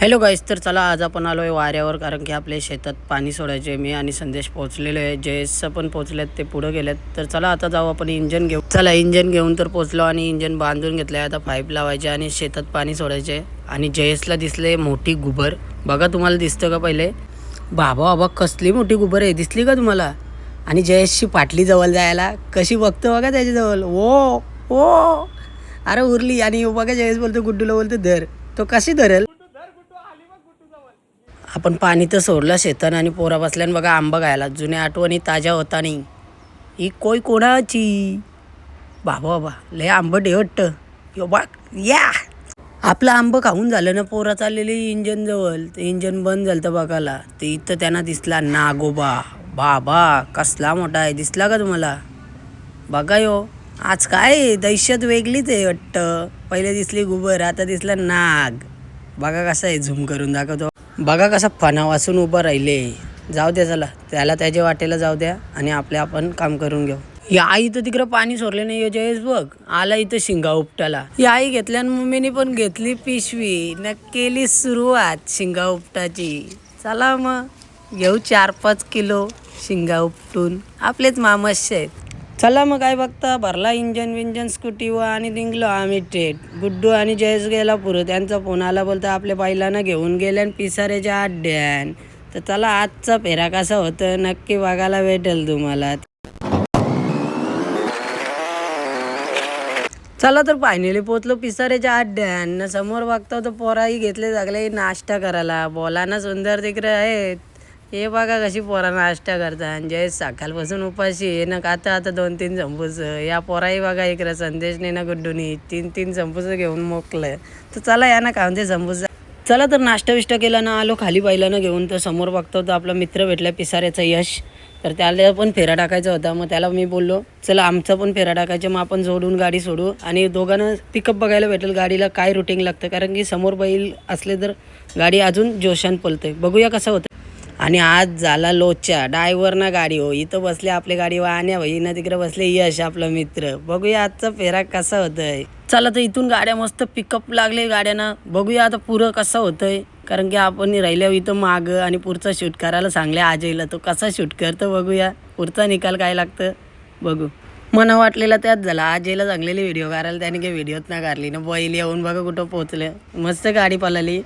Hello गाईस, तर चला आज आपण आलो आहे वाऱ्यावर, कारण की आपल्या शेतात पाणी सोडायचे. मी आणि संदेश पोहोचलेलो आहे. जयेश पण पोहोचलेत, ते पुढे गेलेत. तर चला आता जाऊ आपण इंजन घेऊ. चला इंजन घेऊन तर पोहोचलो आणि इंजन बांधून घेतलं आहे. आता पाईप लावायचे आणि शेतात पाणी सोडायचे. आणि जयेशला दिसले मोठी गुबर. बघा तुम्हाला दिसतं का पहिले? बाबा बाबा कसली मोठी गुबर आहे, दिसली का तुम्हाला? आणि जयेशची पाटली जवळ जायला कशी बघतो बघा त्याच्याजवळ. ओ ओ अरे उरली. आणि बघा जयेश बोलतो, गुड्डूला बोलतो धर. तो कशी धरेल? आपण पाणी तर सोडलं शेतान आणि पोरा बसल्यान बघा आंबा खायला. जुन्या आठवणी ताज्या होता नाही. ही कोणाची? बाबा बाबा लय आंबट वाटतं. यो बा या आपलं आंबं खाऊन झालं ना. पोरा चाललेली इंजन जवळ. ते इंजन बंद झालं तर बघायला. ते इथं त्यांना दिसला नागोबा. बाबा कसला मोठा आहे, दिसला का तुम्हाला? बघा यो आज काय दहशत वेगळीच आहे वाटतं. पहिले दिसली गुबर, आता दिसला नाग. बघा कसं आहे, झूम करून दाखवतो. बघा कसा फणा वाचून उभं राहिले. जाऊ द्या, चला त्याला त्याच्या वाटेला जाऊ द्या आणि आपण काम करून घेऊ. या आई तर तिकडं पाणी सोडले नाही. जयेश बघ आला इथं शिंगा उपटाला. या आई घेतल्यान मम्मीने पण घेतली पिशवी न केली सुरुवात शिंगा उपटाची. चला मग घेऊ 4-5 किलो शिंगा उपटून. आपलेच मामस्य आहेत. चला मग काय बघता, भरला इंजन विंजन स्कूटीवर आणि निघलो आम्ही थेट. गुड्डू आणि जयेश गेला पुरं. त्यांचा फोन आला, बोलता आपल्या बाईलांना घेऊन गेल्या पिसाऱ्याच्या अड्ड्यान. तर चला आजचा फेरा कसा होतं नक्की बघायला भेटेल तुम्हाला. चला तर फायनली पोचलो पिसाऱ्याच्या अड्ड्यान. समोर बघता तर पोराही घेतले सगळे नाश्ता करायला. बोला ना सुंदर तिकडे आहेत. हे बघा कशी पोरा नाश्ता करतात. जयेश सकाळपासून उपाशी आहे ना. आता 2-3 संपूस. या पोराही बघा इकडं संदेशने ना गुड्डूनी 3-3 संपूस घेऊन मोकलं. तर चला या ना खाऊन ते संपूस. चला तर नाश्ता विष्टा केला ना, आलो खाली पाहिलं घेऊन. तर समोर बघतो तर आपला मित्र भेटला पिसाऱ्याचा यश. तर त्याला पण फेरा टाकायचा होता. मग त्याला मी बोललो चला आमचा पण फेरा टाकायचा. मग आपण जोडून गाडी सोडू आणि दोघांना पिकअप बघायला भेटेल गाडीला काय रुटीन लागतं. कारण की समोर बैल असले तर गाडी अजून जोशान पळते. बघूया कसं होतं. आणि आज झाला लोचा. ड्रायव्हर ना गाडी हो. इथं बसले आपल्या गाडीवर आणि बहिणीनं तिकडे बसले यश आपला मित्र. बघूया आजचा फेरा कसा होतोय. चला तर इथून गाड्या मस्त पिकअप लागले गाड्यांना. बघूया आता पुरं कसं होतंय. कारण की आपण राहिल्यावर इथं मागं आणि पुढचा शूट करायला सांगले आजयला. तो कसा शूट करतो बघूया. पुढचा निकाल काय लागतं बघू. मना वाटलेला त्यात झाला. आजयला चांगलेली व्हिडिओ काढायला त्याने काही व्हिडिओच नाही काढली ना. बैल येऊन बघा कुठं पोहोचले. मस्त गाडी पळाली.